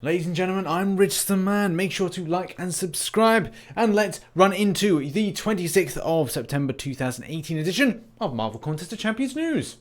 Ladies and gentlemen, I'm RichTheMan. Make sure to like and subscribe, and let's run into the 26th of September 2018 edition of Marvel Contest of Champions News.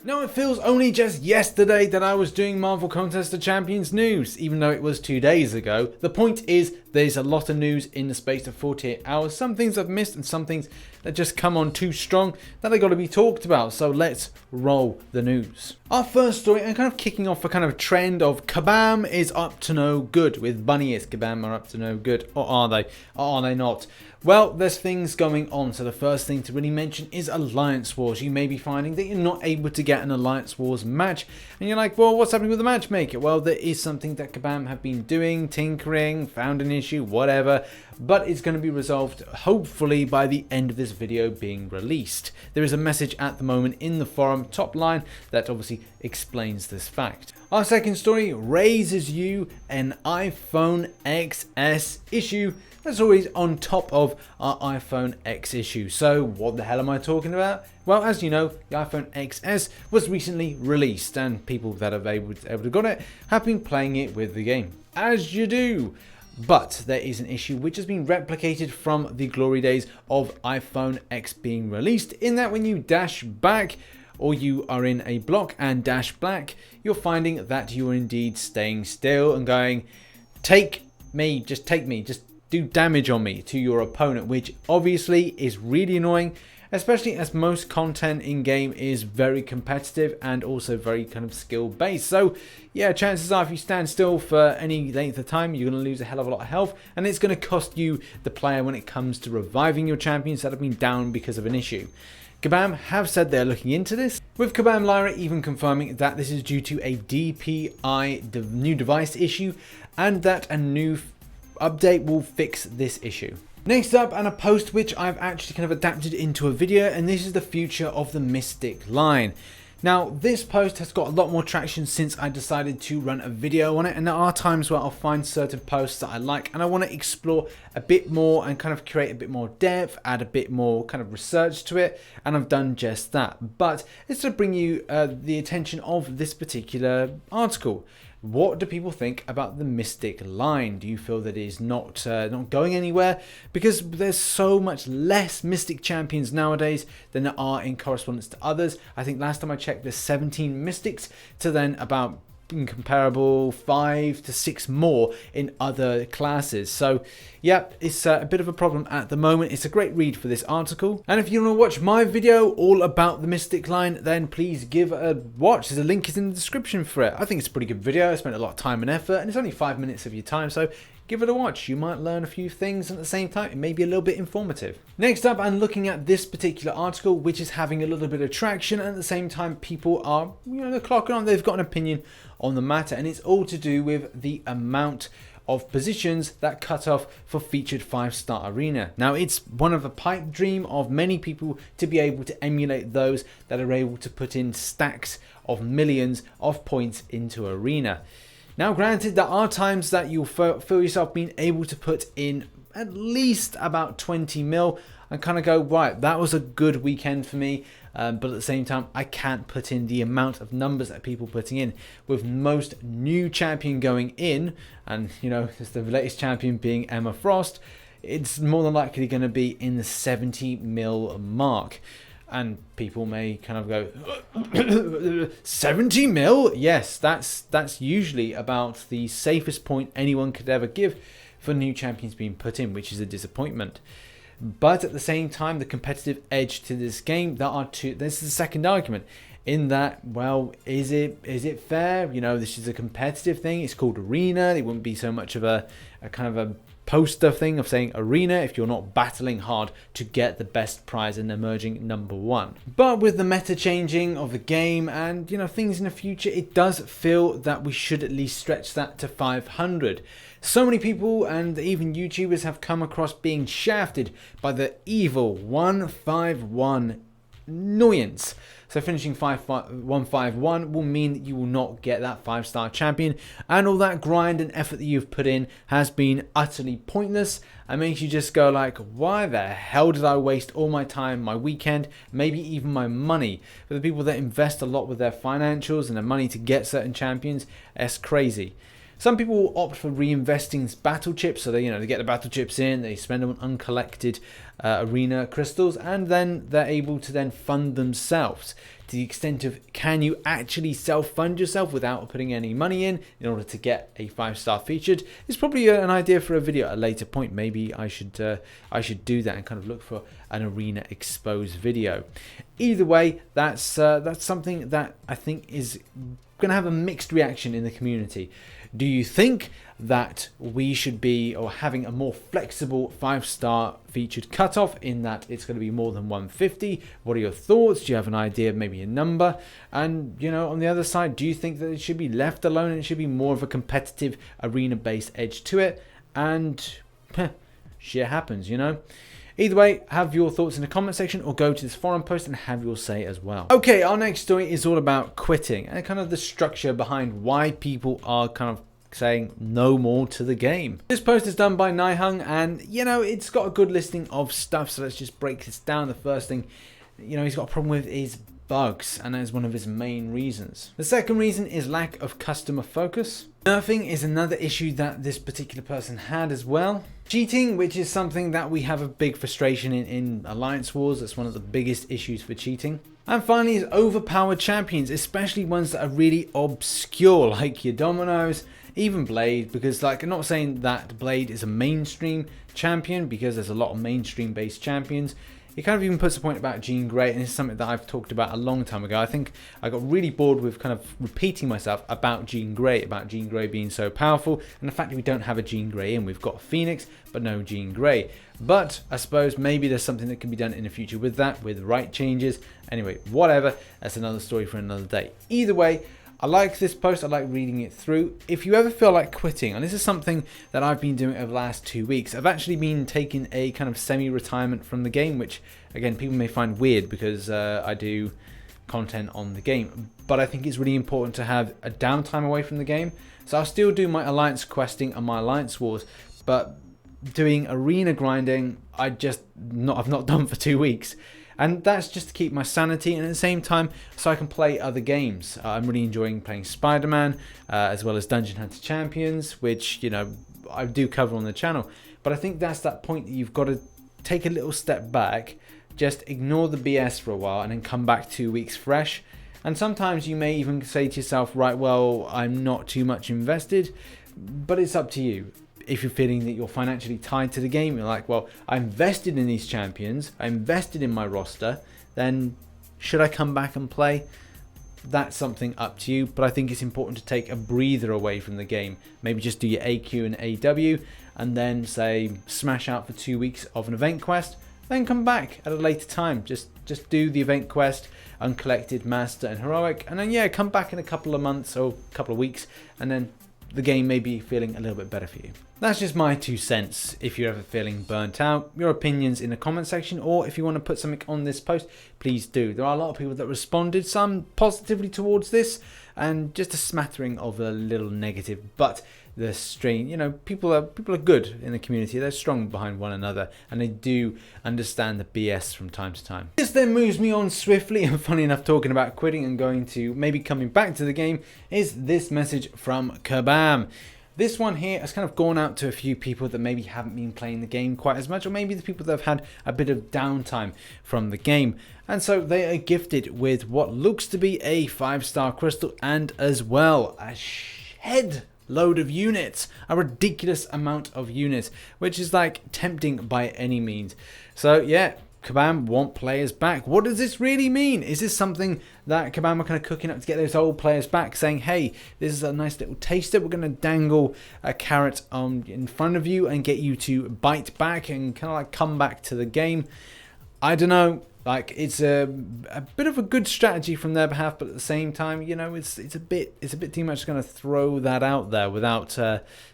Now, it feels only just yesterday that I was doing Marvel Contest of Champions news, even though it was 2 days ago. The point is, there's a lot of news in the space of 48 hours. Some things I've missed and some things that just come on too strong that they got to be talked about. So let's roll the news. Our first story, and kind of kicking off a kind of trend of Kabam is up to no good with bunny ears. Kabam are up to no good, or are they? Or are they not? Well, there's things going on. So the first thing to really mention is Alliance Wars. You may be finding that you're not able to get an Alliance Wars match, and you're like, well, what's happening with the matchmaker? Well, there is something that Kabam have been doing, tinkering, found an issue, whatever, but it's going to be resolved hopefully by the end of this video being released. There is a message at the moment in the forum top line that obviously explains this fact. Our second story raises you an iPhone XS issue that's always on top of our iPhone X issue. So what the hell am I talking about? Well, as you know, the iPhone XS was recently released, and people that have able to got it have been playing it with the game, as you do. But there is an issue which has been replicated from the glory days of iPhone X being released, in that when you dash back, or you are in a block and dash back, you're finding that you are indeed staying still and going, take me, just do damage on me to your opponent, which obviously is really annoying, especially as most content in game is very competitive and also very kind of skill based. So yeah, chances are if you stand still for any length of time, you're going to lose a hell of a lot of health, and it's going to cost you the player when it comes to reviving your champions that have been down because of an issue. Kabam have said they're looking into this, with Kabam Lyra even confirming that this is due to a DPI, the new device issue, and that a new update will fix this issue. Next up, and a post which I've actually kind of adapted into a video, and this is the future of the Mystic line. Now, this post has got a lot more traction since I decided to run a video on it, and there are times where I'll find certain posts that I like and I want to explore a bit more and kind of create a bit more depth, add a bit more kind of research to it, and I've done just that. But it's to bring you the attention of this particular article. What do people think about the Mystic line? Do you feel that it is not going anywhere? Because there's so much less Mystic champions nowadays than there are in correspondence to others. I think last time I checked, there's 17 Mystics to then about comparable 5 to 6 more in other classes. So yeah, it's a bit of a problem at the moment. It's a great read for this article, and if you want to watch my video all about the Mystic line, then please give it a watch. There's a link is in the description for it. I think it's a pretty good video. I spent a lot of time and effort, and it's only 5 minutes of your time, so give it a watch. You might learn a few things, and at the same time it may be a little bit informative. Next up, I'm looking at this particular article, which is having a little bit of traction, and at the same time people are, they're clocking on, they've got an opinion on the matter, and it's all to do with the amount of positions that cut off for featured 5-star arena. Now, it's one of a pipe dream of many people to be able to emulate those that are able to put in stacks of millions of points into arena. Now, granted, there are times that you'll feel yourself being able to put in at least about 20 mil and kind of go, right, that was a good weekend for me. But at the same time, I can't put in the amount of numbers that people putting in. With most new champion going in, and it's the latest champion being Emma Frost, it's more than likely going to be in the 70 mil mark. And people may kind of go, 70 mil? Yes, that's usually about the safest point anyone could ever give for new champions being put in, which is a disappointment. But at the same time, the competitive edge to this game, this is the second argument, in that, well, is it fair? This is a competitive thing. It's called arena. It wouldn't be so much of a kind of a poster thing of saying arena if you're not battling hard to get the best prize and emerging #1. But with the meta changing of the game and things in the future, it does feel that we should at least stretch that to 500. So many people and even YouTubers have come across being shafted by the evil 151 annoyance. So finishing 151 will mean that you will not get that 5-star champion, and all that grind and effort that you've put in has been utterly pointless, and makes you just go like, why the hell did I waste all my time, my weekend, maybe even my money? For the people that invest a lot with their financials and their money to get certain champions, that's crazy. Some people will opt for reinvesting battle chips, so they get the battle chips in, they spend them on uncollected arena crystals, and then they're able to then fund themselves. To the extent of, can you actually self-fund yourself without putting any money in order to get a 5-star featured? It's probably an idea for a video at a later point. Maybe I should do that and kind of look for an arena exposed video. Either way, that's something that I think is going to have a mixed reaction in the community. Do you think that we should be having a more flexible 5-star featured cutoff, in that it's going to be more than 150? What are your thoughts? Do you have an idea of maybe a number? And on the other side, do you think that it should be left alone and it should be more of a competitive arena based edge to it? And shit happens, Either way, have your thoughts in the comment section or go to this forum post and have your say as well. Okay, our next story is all about quitting and kind of the structure behind why people are kind of saying no more to the game. This post is done by Nihung, and it's got a good listing of stuff, so let's just break this down. The first thing he's got a problem with is bugs, and that is one of his main reasons. The second reason is lack of customer focus. Nerfing is another issue that this particular person had as well. Cheating, which is something that we have a big frustration in Alliance Wars. That's one of the biggest issues for cheating. And finally is overpowered champions, especially ones that are really obscure, like your Dominoes, even Blade, because I'm not saying that Blade is a mainstream champion, because there's a lot of mainstream based champions. It kind of even puts a point about Jean Grey, and this is something that I've talked about a long time ago. I think I got really bored with kind of repeating myself about Jean Grey being so powerful, and the fact that we don't have a Jean Grey in. We've got a Phoenix, but no Jean Grey. But I suppose maybe there's something that can be done in the future with that, with right changes. Anyway, whatever, that's another story for another day. Either way, I like this post, I like reading it through. If you ever feel like quitting, and this is something that I've been doing over the last 2 weeks, I've actually been taking a kind of semi-retirement from the game, which again, people may find weird because I do content on the game, but I think it's really important to have a downtime away from the game. So I'll still do my Alliance questing and my Alliance Wars, but doing arena grinding, I've not done for 2 weeks. And that's just to keep my sanity, and at the same time so I can play other games. I'm really enjoying playing Spider-Man, as well as Dungeon Hunter Champions, which I do cover on the channel. But I think that's that point that you've got to take a little step back, just ignore the BS for a while, and then come back 2 weeks fresh. And sometimes you may even say to yourself, right, well, I'm not too much invested, but it's up to you. If you're feeling that you're financially tied to the game, you're like, well, I invested in these champions, I invested in my roster, then should I come back and play? That's something up to you, but I think it's important to take a breather away from the game. Maybe just do your AQ and AW, and then say smash out for 2 weeks of an event quest, then come back at a later time. Just do the event quest, uncollected, master and heroic, and then come back in a couple of months or a couple of weeks, and then the game may be feeling a little bit better for you. That's just my 2 cents. If you're ever feeling burnt out, your opinions in the comment section, or if you want to put something on this post, please do. There are a lot of people that responded, some positively towards this, and just a smattering of a little negative. But the strain, people are good in the community. They're strong behind one another, and they do understand the BS from time to time. This then moves me on swiftly, and funny enough, talking about quitting and going to maybe coming back to the game, is this message from Kabam. This one here has kind of gone out to a few people that maybe haven't been playing the game quite as much, or maybe the people that have had a bit of downtime from the game. And so they are gifted with what looks to be a 5-star crystal, and as well a shed load of units, a ridiculous amount of units, which is like tempting by any means. So yeah, Kabam want players back. What does this really mean? Is this something that Kabam are kind of cooking up to get those old players back, saying, hey, this is a nice little taster, we're going to dangle a carrot in front of you and get you to bite back and kind of like come back to the game? I don't know. Like, it's a bit of a good strategy from their behalf, but at the same time, you know, it's a bit too much to kind of throw that out there without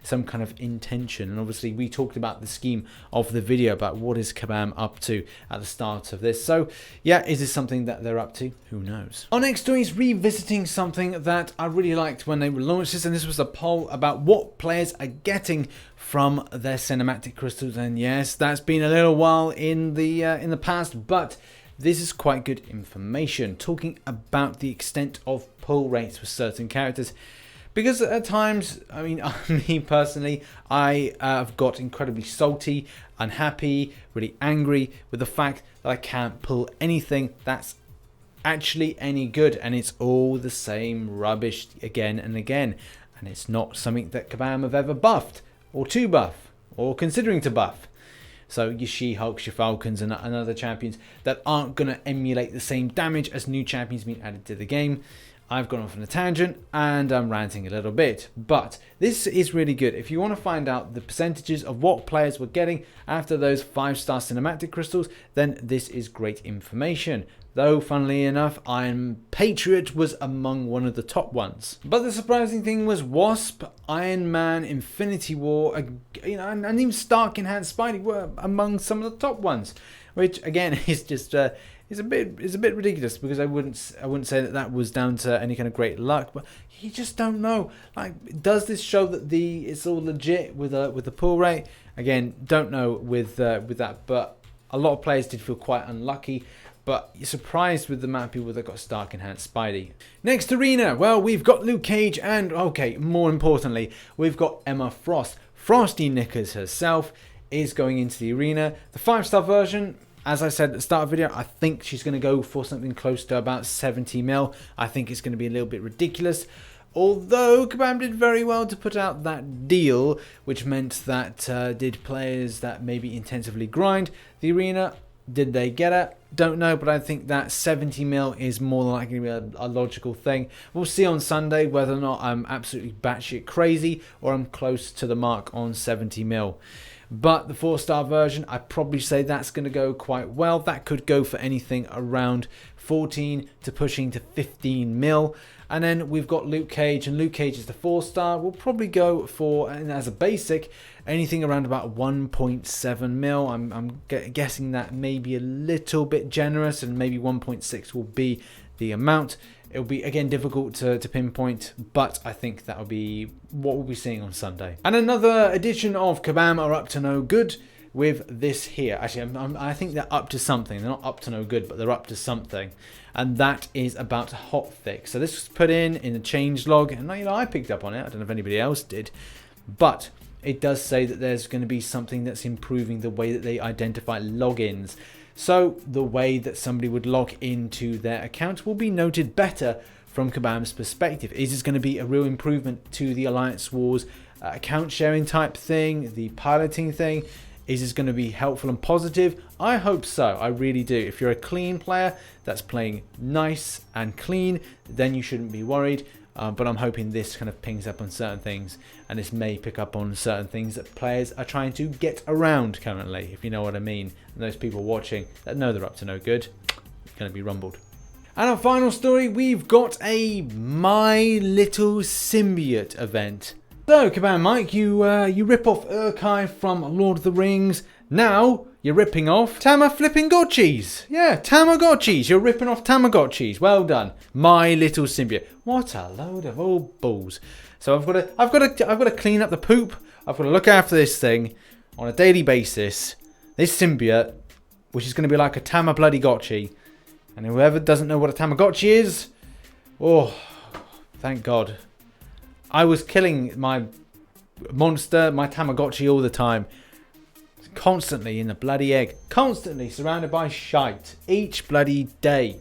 some kind of intention. And obviously, we talked about the scheme of the video about what is Kabam up to at the start of this. So yeah, is this something that they're up to? Who knows? Our next story is revisiting something that I really liked when they launched this, and this was a poll about what players are getting from their cinematic crystals. And yes, that's been a little while in the past, but this is quite good information, talking about the extent of pull rates for certain characters. Because at times, I mean, me personally, I have got incredibly salty, unhappy, really angry with the fact that I can't pull anything that's actually any good, and it's all the same rubbish again and again. And it's not something that Kabam have ever buffed, or to buff, or considering to buff. So your She-Hulks, your Falcons, and other champions that aren't going to emulate the same damage as new champions being added to the game. I've gone off on a tangent and I'm ranting a little bit, but this is really good. If you want to find out the percentages of what players were getting after those 5-star cinematic crystals, then this is great information. Though, funnily enough, Iron Patriot was among one of the top ones. But the surprising thing was Wasp, Iron Man, Infinity War, you know, and even Stark Enhanced Spidey were among some of the top ones, which again is just is a bit ridiculous, because I wouldn't say that was down to any kind of great luck, but you just don't know. Like, does this show that it's all legit with the pull rate? Again, don't know with that, but a lot of players did feel quite unlucky. But you're surprised with the amount of people that got Stark Enhanced Spidey. Next arena, well, we've got Luke Cage, and okay, more importantly, we've got Emma Frost. Frosty Knickers herself is going into the arena. The 5-star version, as I said at the start of the video, I think she's going to go for something close to about 70 mil. I think it's going to be a little bit ridiculous. Although Kabam did very well to put out that deal, which meant that did players that maybe intensively grind the arena, did they get it? Don't know, but I think that 70 mil is more than likely to be a logical thing. We'll see on Sunday whether or not I'm absolutely batshit crazy or I'm close to the mark on 70 mil. But the 4-star version, I'd probably say that's going to go quite well. That could go for anything around 14 to pushing to 15 mil. And then we've got Luke Cage, and Luke Cage is the 4-star. We'll probably go for, and as a basic, anything around about 1.7 mil. I'm guessing that may be a little bit generous, and maybe 1.6 will be the amount. It'll be, again, difficult to pinpoint, but I think that'll be what we'll be seeing on Sunday. And another edition of Kabam are up to no good with this here. Actually, I think they're up to something. They're not up to no good, but they're up to something. And that is about hotfix. So this was put in the change log, and you know, I picked up on it. I don't know if anybody else did, but it does say that there's going to be something that's improving the way that they identify logins. So the way that somebody would log into their account will be noted better from Kabam's perspective. Is this going to be a real improvement to the Alliance Wars account sharing type thing, the piloting thing? Is this going to be helpful and positive? I hope so. I really do. If you're a clean player that's playing nice and clean, then you shouldn't be worried. But I'm hoping this kind of pings up on certain things, and this may pick up on certain things that players are trying to get around currently, if you know what I mean. And those people watching that know they're up to no good, are going to be rumbled. And our final story, we've got a My Little Symbiote event. So, Kabam Mike, you rip off Urkai from Lord of the Rings. Now you're ripping off Tamagotchis. Yeah, Tamagotchis. You're ripping off Tamagotchis. Well done, My Little Symbiote. What a load of old balls. So I've got to clean up the poop. I've got to look after this thing on a daily basis. This symbiote, which is going to be like a Tamagotchi. And whoever doesn't know what a Tamagotchi is, oh, thank God. I was killing my monster, my Tamagotchi, all the time. Constantly in the bloody egg. Constantly surrounded by shite. Each bloody day.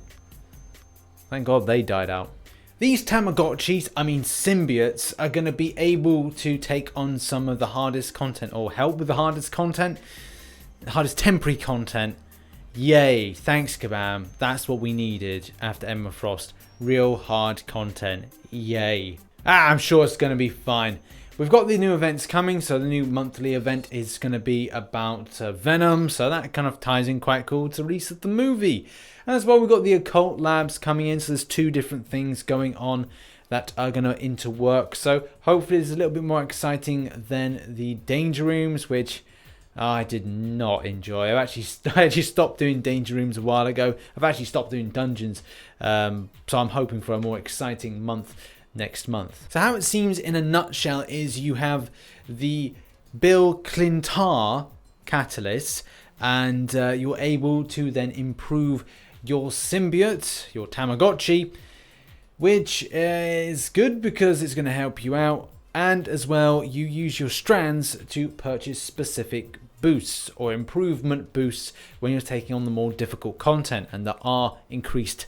Thank God they died out. These Tamagotchis, I mean symbiotes, are going to be able to take on some of the hardest content, or help with the hardest content. The hardest temporary content. Yay. Thanks, Kabam. That's what we needed after Emma Frost. Real hard content. Yay. I'm sure it's going to be fine. we've got the new events coming. So the new monthly event is going to be about Venom. So that kind of ties in quite cool to release of the movie. And as well, we've got the occult labs coming in. So there's 2 different things going on that are going to interwork. So hopefully it's a little bit more exciting than the danger rooms, which I did not enjoy. I actually stopped doing danger rooms a while ago. I've actually stopped doing dungeons. So I'm hoping for a more exciting month next month. So how it seems in a nutshell is you have the Bill Clintar catalysts, and you're able to then improve your symbiote, your Tamagotchi, which is good because it's going to help you out. And as well, you use your strands to purchase specific boosts or improvement boosts when you're taking on the more difficult content, and there are increased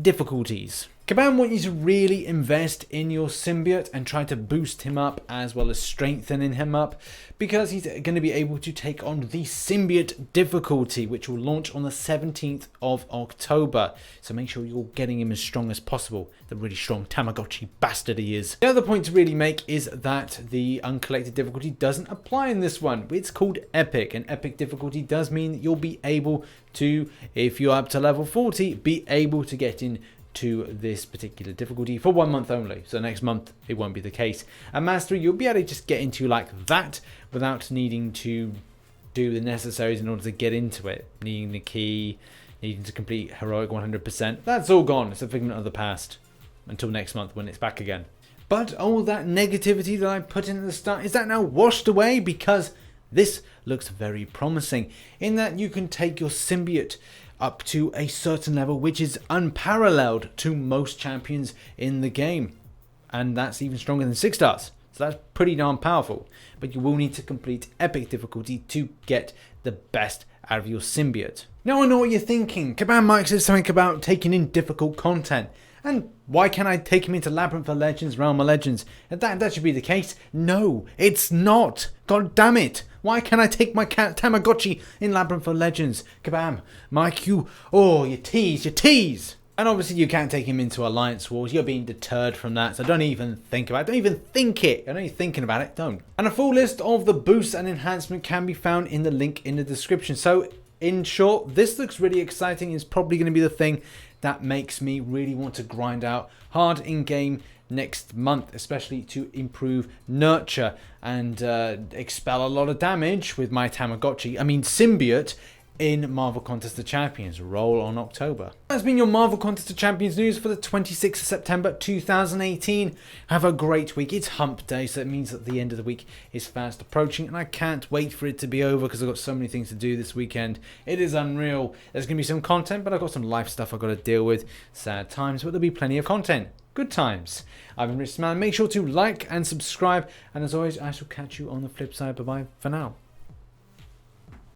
difficulties. Kabam want you to really invest in your symbiote and try to boost him up as well as strengthening him up, because he's going to be able to take on the symbiote difficulty, which will launch on the 17th of October. So make sure you're getting him as strong as possible. The really strong Tamagotchi bastard he is. The other point to really make is that the uncollected difficulty doesn't apply in this one. It's called epic, and epic difficulty does mean that you'll be able to, if you're up to level 40, be able to get in to this particular difficulty for 1 month only. So next month it won't be the case. And mastery, you'll be able to just get into like that without needing to do the necessaries in order to get into it. Needing the key, needing to complete heroic 100%. That's all gone. It's a figment of the past until next month when it's back again. But all that negativity that I put in at the start, is that now washed away? Because this looks very promising in that you can take your symbiote up to a certain level which is unparalleled to most champions in the game, and that's even stronger than 6 stars, so that's pretty darn powerful. But you will need to complete epic difficulty to get the best out of your symbiote. Now I know what you're thinking. Kabam Mike says something about taking in difficult content, and why can't I take him into Labyrinth of Legends, Realm of Legends? And that should be the case. No, it's not. God damn it. Why can't I take my Tamagotchi in Labyrinth of Legends? Kabam, Mike, you tease. And obviously you can't take him into Alliance Wars. You're being deterred from that, so don't even think about it. Don't even think it. I know you're thinking about it, don't. And a full list of the boosts and enhancement can be found in the link in the description. So in short, this looks really exciting. It's probably going to be the thing that makes me really want to grind out hard in game next month, especially to improve nurture and expel a lot of damage with my symbiote in Marvel Contest of Champions. Roll on October. That's been your Marvel Contest of Champions news for the 26th of September 2018. Have a great week. It's hump day, so it means that the end of the week is fast approaching, and I can't wait for it to be over because I've got so many things to do this weekend. It is unreal. There's going to be some content, but I've got some life stuff I've got to deal with. Sad times, but there'll be plenty of content. Good times. I've been RichTheMan. Make sure to like and subscribe, and as always, I shall catch you on the flip side. Bye bye for now.